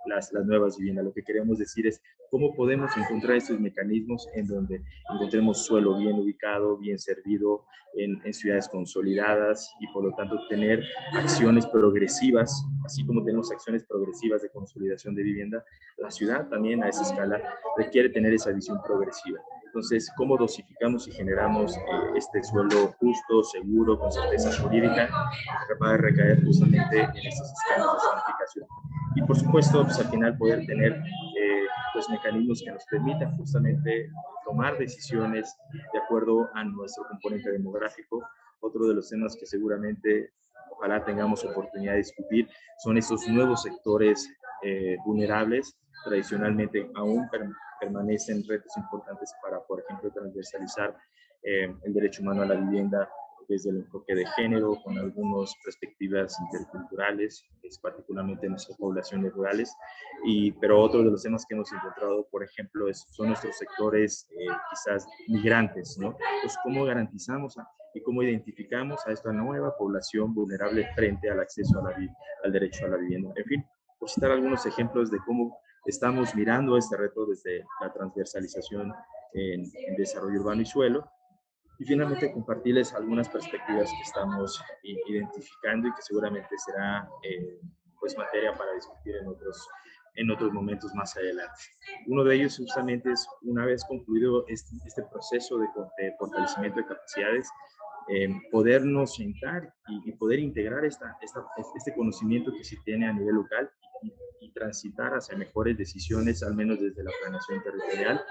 las nuevas viviendas. Lo que queremos decir es cómo podemos encontrar estos mecanismos en donde encontremos suelo bien ubicado, bien servido, en ciudades consolidadas y por lo tanto tener acciones progresivas, así como tenemos acciones progresivas de consolidación de vivienda, la ciudad también a esa escala requiere tener esa visión progresiva. Entonces, ¿cómo dosificamos y generamos este suelo justo, seguro, con certeza jurídica, que va a recaer justamente en estos esquemas de zonificación? Y por supuesto, pues al final poder tener pues mecanismos que nos permitan justamente tomar decisiones de acuerdo a nuestro componente demográfico. Otro de los temas que seguramente ojalá tengamos oportunidad de discutir son estos nuevos sectores vulnerables. Tradicionalmente aún permanecen retos importantes para, por ejemplo, transversalizar el derecho humano a la vivienda desde el enfoque de género, con algunas perspectivas interculturales, particularmente en nuestras poblaciones rurales. Pero otro de los temas que hemos encontrado, por ejemplo, son nuestros sectores quizás migrantes, ¿no? Pues cómo garantizamos y cómo identificamos a esta nueva población vulnerable frente al acceso al derecho a la vivienda. En fin, por citar algunos ejemplos de cómo estamos mirando este reto desde la transversalización en desarrollo urbano y suelo. Y finalmente compartirles algunas perspectivas que estamos identificando y que seguramente será pues materia para discutir en otros momentos más adelante. Uno de ellos justamente es, una vez concluido este proceso de fortalecimiento de capacidades, podernos sentar y poder integrar este conocimiento que se tiene a nivel local y transitar hacia mejores decisiones, al menos desde la planeación territorial,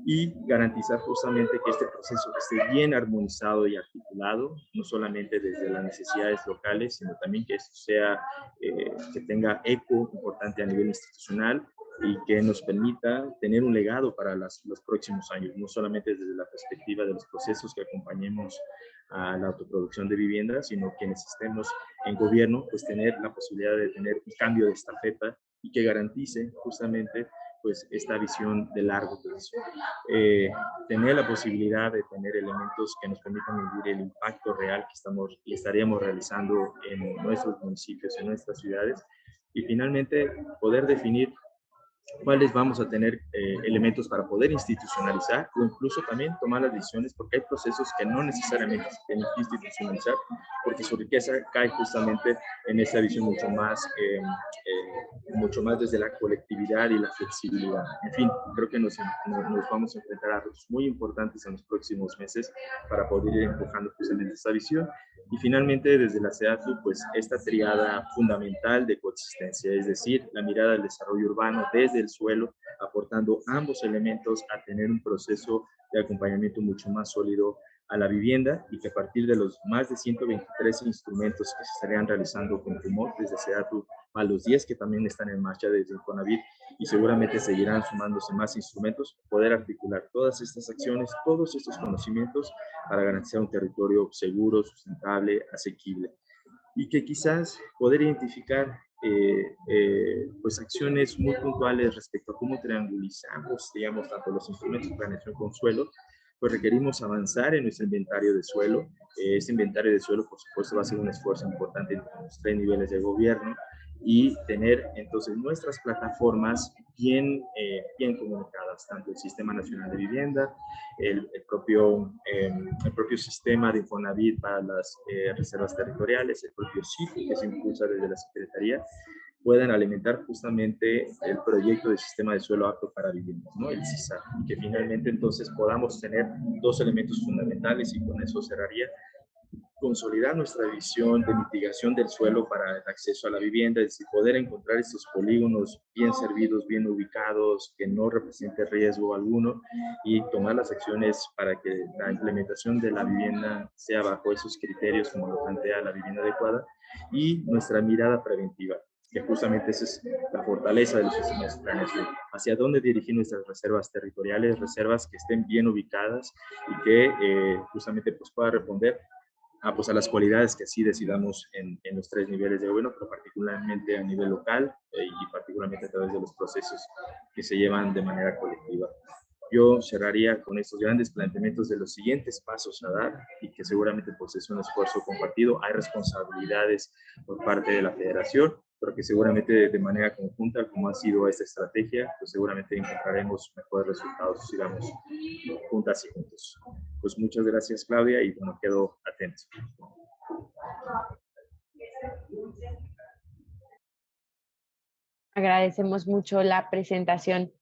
y garantizar justamente que este proceso esté bien armonizado y articulado, no solamente desde las necesidades locales, sino también que esto sea, que tenga eco importante a nivel institucional, y que nos permita tener un legado para los próximos años, no solamente desde la perspectiva de los procesos que acompañemos a la autoproducción de viviendas, sino quienes estemos en gobierno, pues tener la posibilidad de tener un cambio de estafeta y que garantice justamente pues esta visión de largo plazo. Tener la posibilidad de tener elementos que nos permitan medir el impacto real que estaríamos realizando en nuestros municipios, en nuestras ciudades, y finalmente poder definir cuáles vamos a tener elementos para poder institucionalizar o incluso también tomar las decisiones, porque hay procesos que no necesariamente se tienen que institucionalizar, porque su riqueza cae justamente en esta visión mucho más desde la colectividad y la flexibilidad. En fin, creo que nos vamos a enfrentar a retos muy importantes en los próximos meses para poder ir empujando justamente esta visión. Y finalmente, desde la SEDATU, pues esta triada fundamental de coexistencia, es decir, la mirada del desarrollo urbano desde el suelo, aportando ambos elementos a tener un proceso de acompañamiento mucho más sólido a la vivienda, y que a partir de los más de 123 instrumentos que se estarían realizando con TUMOR desde SEDATU, a los 10 que también están en marcha desde Infonavit, y seguramente seguirán sumándose más instrumentos, poder articular todas estas acciones, todos estos conocimientos para garantizar un territorio seguro, sustentable, asequible, y que quizás poder identificar pues acciones muy puntuales respecto a cómo triangulizamos, digamos, tanto los instrumentos de planeación con suelo, pues requerimos avanzar en nuestro inventario de suelo. Este inventario de suelo, por supuesto, va a ser un esfuerzo importante en los 3 niveles de gobierno, y tener entonces nuestras plataformas bien comunicadas, tanto el Sistema Nacional de Vivienda, el propio sistema de Infonavit para las reservas territoriales, el propio sitio que se impulsa desde la Secretaría, puedan alimentar justamente el proyecto de sistema de suelo apto para viviendas, ¿no? El SISA, y que finalmente entonces podamos tener 2 elementos fundamentales, y con eso cerraría: consolidar nuestra visión de mitigación del suelo para el acceso a la vivienda, es decir, poder encontrar estos polígonos bien servidos, bien ubicados, que no represente riesgo alguno, y tomar las acciones para que la implementación de la vivienda sea bajo esos criterios como lo plantea la vivienda adecuada, y nuestra mirada preventiva, que justamente esa es la fortaleza de los sistemas de planeación, hacia dónde dirigir nuestras reservas territoriales, reservas que estén bien ubicadas y que justamente pues pueda responder pues a las cualidades que así decidamos en los 3 niveles de gobierno, pero particularmente a nivel local y particularmente a través de los procesos que se llevan de manera colectiva. Yo cerraría con estos grandes planteamientos de los siguientes pasos a dar, y que seguramente pues es un esfuerzo compartido. Hay responsabilidades por parte de la federación, pero que seguramente de manera conjunta, como ha sido esta estrategia, pues seguramente encontraremos mejores resultados si vamos juntas y juntos. Pues muchas gracias, Claudia, y bueno, quedo atento. Agradecemos mucho la presentación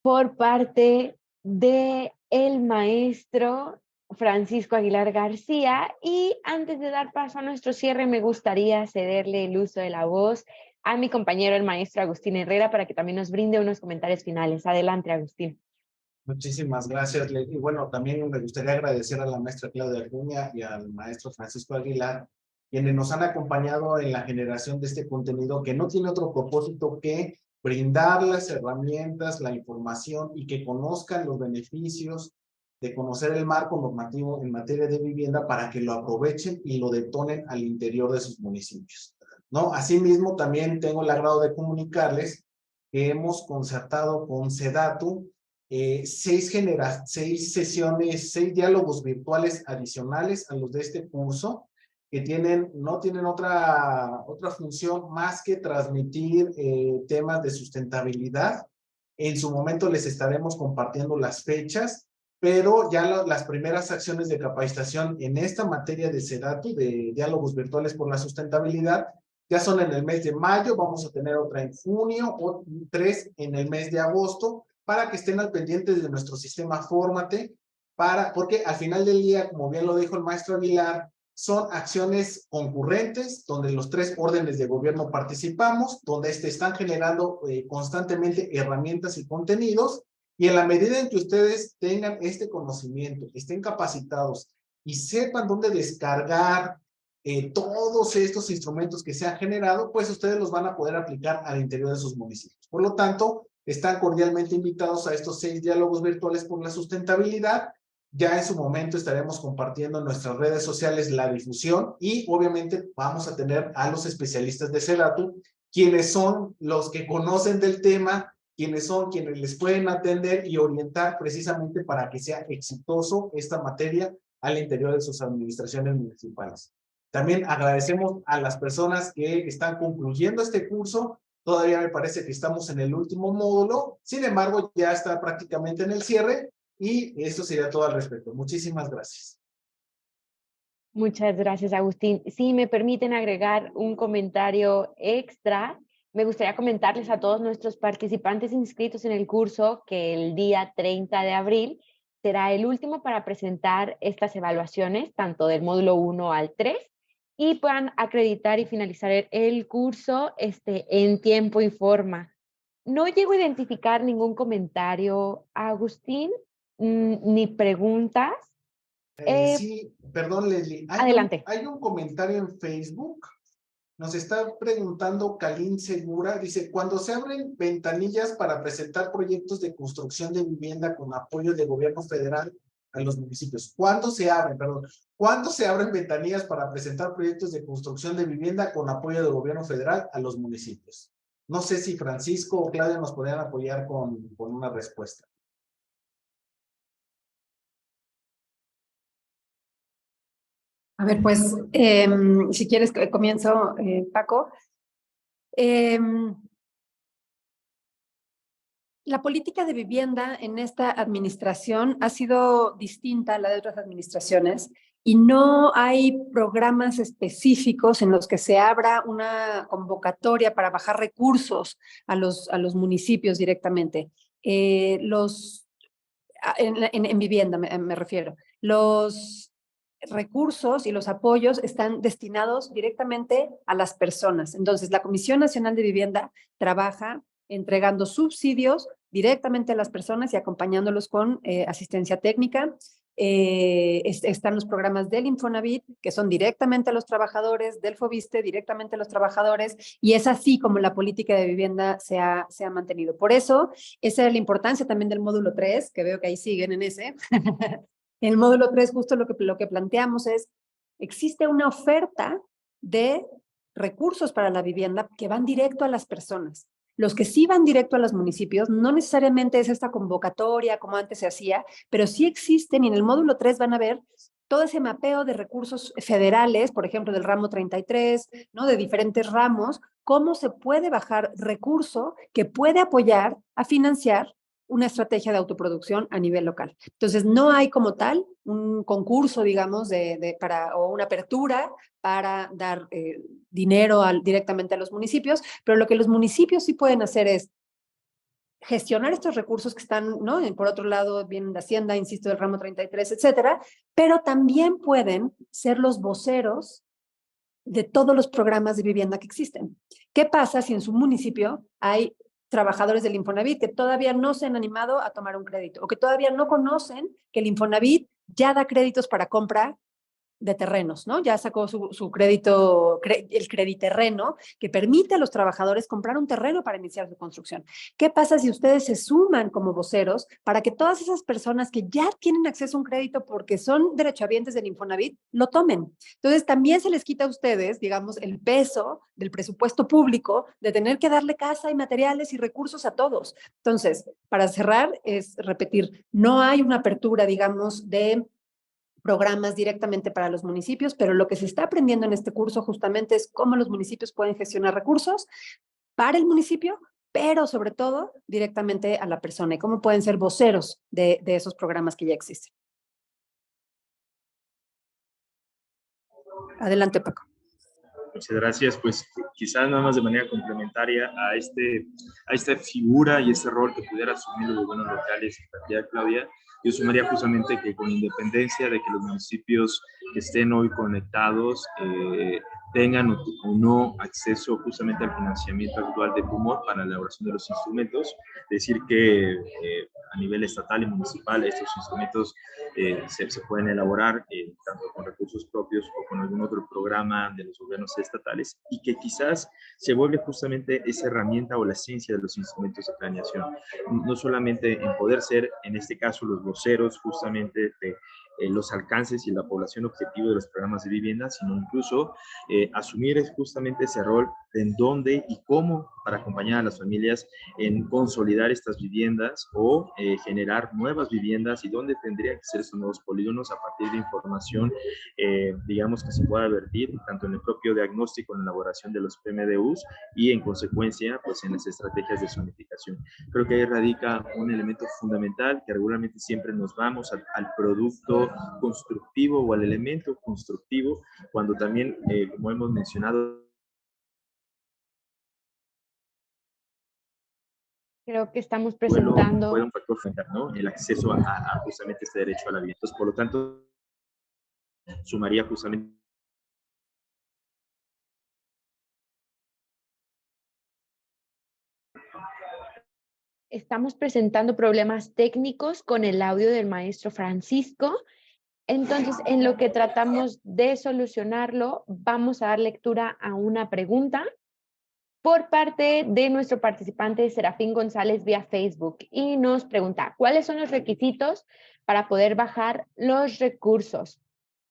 por parte de el maestro Francisco Aguilar García, y antes de dar paso a nuestro cierre, me gustaría cederle el uso de la voz a mi compañero, el maestro Agustín Herrera, para que también nos brinde unos comentarios finales. Adelante, Agustín. Muchísimas gracias, Leti. Y bueno, también me gustaría agradecer a la maestra Claudia Arguña y al maestro Francisco Aguilar, quienes nos han acompañado en la generación de este contenido, que no tiene otro propósito que brindar las herramientas, la información, y que conozcan los beneficios de conocer el marco normativo en materia de vivienda para que lo aprovechen y lo detonen al interior de sus municipios, ¿no? Asimismo, también tengo el agrado de comunicarles que hemos concertado con SEDATU 6 sesiones, 6 diálogos virtuales adicionales a los de este curso, que no tienen otra función más que transmitir temas de sustentabilidad. En su momento les estaremos compartiendo las fechas, pero ya las primeras acciones de capacitación en esta materia de SEDATU, de diálogos virtuales por la sustentabilidad, ya son en el mes de mayo. Vamos a tener otra en junio, o 3 en el mes de agosto, para que estén al pendiente de nuestro sistema Fórmate, porque al final del día, como bien lo dijo el maestro Aguilar, son acciones concurrentes, donde los 3 órdenes de gobierno participamos, donde están generando constantemente herramientas y contenidos, y en la medida en que ustedes tengan este conocimiento, estén capacitados y sepan dónde descargar todos estos instrumentos que se han generado, pues ustedes los van a poder aplicar al interior de sus municipios. Por lo tanto, están cordialmente invitados a estos 6 diálogos virtuales por la sustentabilidad. Ya en su momento estaremos compartiendo en nuestras redes sociales la difusión y obviamente vamos a tener a los especialistas de SEDATU, quienes son los que conocen del tema, quienes son quienes les pueden atender y orientar precisamente para que sea exitoso esta materia al interior de sus administraciones municipales. También agradecemos a las personas que están concluyendo este curso. Todavía me parece que estamos en el último módulo, sin embargo ya está prácticamente en el cierre y eso sería todo al respecto. Muchísimas gracias. Muchas gracias, Agustín. Si me permiten agregar un comentario extra, me gustaría comentarles a todos nuestros participantes inscritos en el curso que el día 30 de abril será el último para presentar estas evaluaciones, tanto del módulo 1 al 3, y puedan acreditar y finalizar el curso en tiempo y forma. No llego a identificar ningún comentario, Agustín, ni preguntas. Sí, perdón, Leslie. Adelante. Hay un comentario en Facebook. Nos está preguntando Kalin Segura. Dice, cuando se abren ventanillas para presentar proyectos de construcción de vivienda con apoyo del gobierno federal a los municipios. ¿Cuándo se abren, perdón? ¿Cuándo se abren ventanillas para presentar proyectos de construcción de vivienda con apoyo del gobierno federal a los municipios? No sé si Francisco o Claudia nos podrían apoyar con una respuesta. A ver, pues, si quieres, comienzo, Paco. La política de vivienda en esta administración ha sido distinta a la de otras administraciones y no hay programas específicos en los que se abra una convocatoria para bajar recursos a los municipios directamente. En vivienda me refiero. Los recursos y los apoyos están destinados directamente a las personas. Entonces, la Comisión Nacional de Vivienda trabaja entregando subsidios directamente a las personas y acompañándolos con asistencia técnica. Están los programas del Infonavit, que son directamente a los trabajadores, del Foviste, directamente a los trabajadores, y es así como la política de vivienda se ha mantenido. Por eso, esa es la importancia también del módulo 3, que veo que ahí siguen en ese. En el módulo 3, justo lo que planteamos es, existe una oferta de recursos para la vivienda que van directo a las personas. Los que sí van directo a los municipios, no necesariamente es esta convocatoria como antes se hacía, pero sí existen y en el módulo 3 van a ver todo ese mapeo de recursos federales, por ejemplo, del ramo 33, ¿no? De diferentes ramos, cómo se puede bajar recurso que puede apoyar a financiar una estrategia de autoproducción a nivel local. Entonces, no hay como tal un concurso, digamos, o una apertura para dar dinero directamente a los municipios, pero lo que los municipios sí pueden hacer es gestionar estos recursos que están, ¿no? Por otro lado, vienen de Hacienda, insisto, del ramo 33, etcétera, pero también pueden ser los voceros de todos los programas de vivienda que existen. ¿Qué pasa si en su municipio hay trabajadores del Infonavit que todavía no se han animado a tomar un crédito o que todavía no conocen que el Infonavit ya da créditos para compra de terrenos, ¿no? Ya sacó su crédito, el crediterreno, que permite a los trabajadores comprar un terreno para iniciar su construcción. ¿Qué pasa si ustedes se suman como voceros para que todas esas personas que ya tienen acceso a un crédito porque son derechohabientes del Infonavit, lo tomen? Entonces, también se les quita a ustedes, digamos, el peso del presupuesto público de tener que darle casa y materiales y recursos a todos. Entonces, para cerrar, es repetir, no hay una apertura, digamos, de programas directamente para los municipios, pero lo que se está aprendiendo en este curso justamente es cómo los municipios pueden gestionar recursos para el municipio, pero sobre todo directamente a la persona y cómo pueden ser voceros de esos programas que ya existen. Adelante, Paco. Muchas gracias. Pues quizás nada más de manera complementaria a esta figura y este rol que pudiera asumir los gobiernos locales, Claudia, yo sumaría justamente que con independencia de que los municipios que estén hoy conectados tengan o no acceso justamente al financiamiento actual de PUMOT para la elaboración de los instrumentos, decir que a nivel estatal y municipal estos instrumentos se pueden elaborar tanto con recursos propios o con algún otro programa de los gobiernos estatales, y que quizás se vuelve justamente esa herramienta o la esencia de los instrumentos de planeación. No solamente en poder ser, en este caso, los voceros justamente de los alcances y la población objetivo de los programas de vivienda, sino incluso asumir justamente ese rol en dónde y cómo para acompañar a las familias en consolidar estas viviendas o generar nuevas viviendas, y dónde tendrían que ser esos nuevos polígonos a partir de información, digamos, que se pueda vertir tanto en el propio diagnóstico, en la elaboración de los PMDUs y en consecuencia pues en las estrategias de zonificación. Creo que ahí radica un elemento fundamental, que regularmente siempre nos vamos al producto constructivo o al elemento constructivo, cuando también, como hemos mencionado, Creo que estamos fue presentando, un factor fundamental, ¿no? El acceso a justamente este derecho a la vivienda. Entonces, por lo tanto, sumaría justamente estamos presentando problemas técnicos con el audio del maestro Francisco. Entonces, en lo que tratamos de solucionarlo, vamos a dar lectura a una pregunta por parte de nuestro participante Serafín González vía Facebook, y nos pregunta, ¿cuáles son los requisitos para poder bajar los recursos?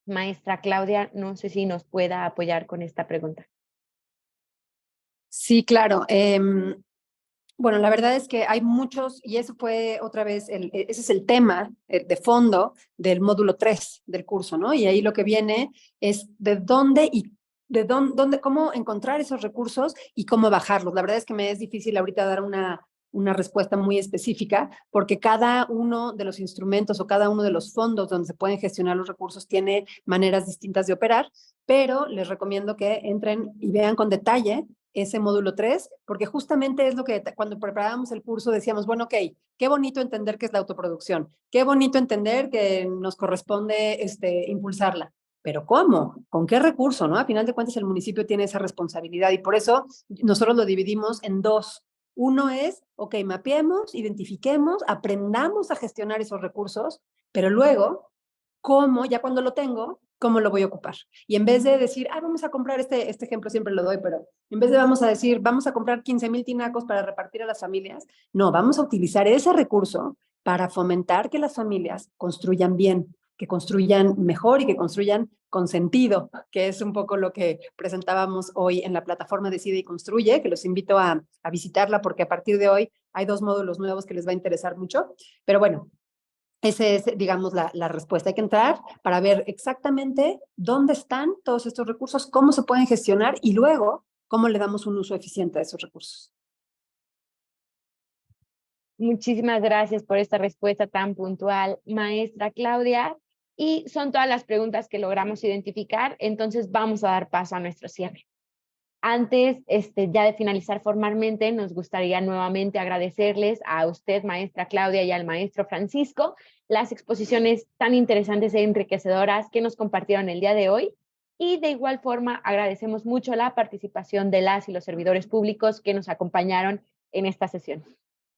Maestra Claudia, no sé si nos pueda apoyar con esta pregunta. Sí, claro. Bueno, la verdad es que hay muchos, y eso fue otra vez, ese es el tema de fondo del módulo 3 del curso, ¿no? Y ahí lo que viene es cómo encontrar esos recursos y cómo bajarlos. La verdad es que me es difícil ahorita dar una respuesta muy específica, porque cada uno de los instrumentos o cada uno de los fondos donde se pueden gestionar los recursos tiene maneras distintas de operar, pero les recomiendo que entren y vean con detalle ese módulo 3, porque justamente es lo que cuando preparábamos el curso decíamos, bueno, ok, qué bonito entender qué es la autoproducción, qué bonito entender que nos corresponde impulsarla, pero ¿cómo? ¿Con qué recurso? ¿No? A final de cuentas el municipio tiene esa responsabilidad, y por eso nosotros lo dividimos en dos. Uno es, ok, mapeemos, identifiquemos, aprendamos a gestionar esos recursos, pero luego, ¿cómo? Ya cuando lo tengo, ¿cómo lo voy a ocupar? Y en vez de decir, vamos a comprar este ejemplo siempre lo doy, pero en vez de vamos a decir, vamos a comprar 15,000 tinacos para repartir a las familias, no, vamos a utilizar ese recurso para fomentar que las familias construyan bien, que construyan mejor y que construyan con sentido, que es un poco lo que presentábamos hoy en la plataforma Decide y Construye, que los invito a visitarla, porque a partir de hoy hay 2 módulos nuevos que les va a interesar mucho. Pero bueno, esa es, digamos, la respuesta. Hay que entrar para ver exactamente dónde están todos estos recursos, cómo se pueden gestionar y luego cómo le damos un uso eficiente a esos recursos. Muchísimas gracias por esta respuesta tan puntual, maestra Claudia. Y son todas las preguntas que logramos identificar, entonces vamos a dar paso a nuestro cierre. Antes ya de finalizar formalmente, nos gustaría nuevamente agradecerles a usted, maestra Claudia, y al maestro Francisco, las exposiciones tan interesantes e enriquecedoras que nos compartieron el día de hoy. Y de igual forma, agradecemos mucho la participación de las y los servidores públicos que nos acompañaron en esta sesión.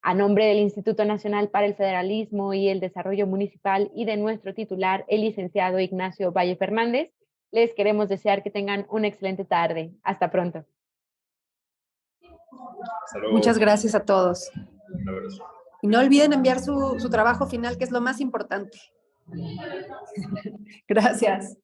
A nombre del Instituto Nacional para el Federalismo y el Desarrollo Municipal y de nuestro titular, el licenciado Ignacio Valle Fernández, les queremos desear que tengan una excelente tarde. Hasta pronto. Hasta luego. Muchas gracias a todos. Un abrazo. Y no olviden enviar su trabajo final, que es lo más importante. Gracias.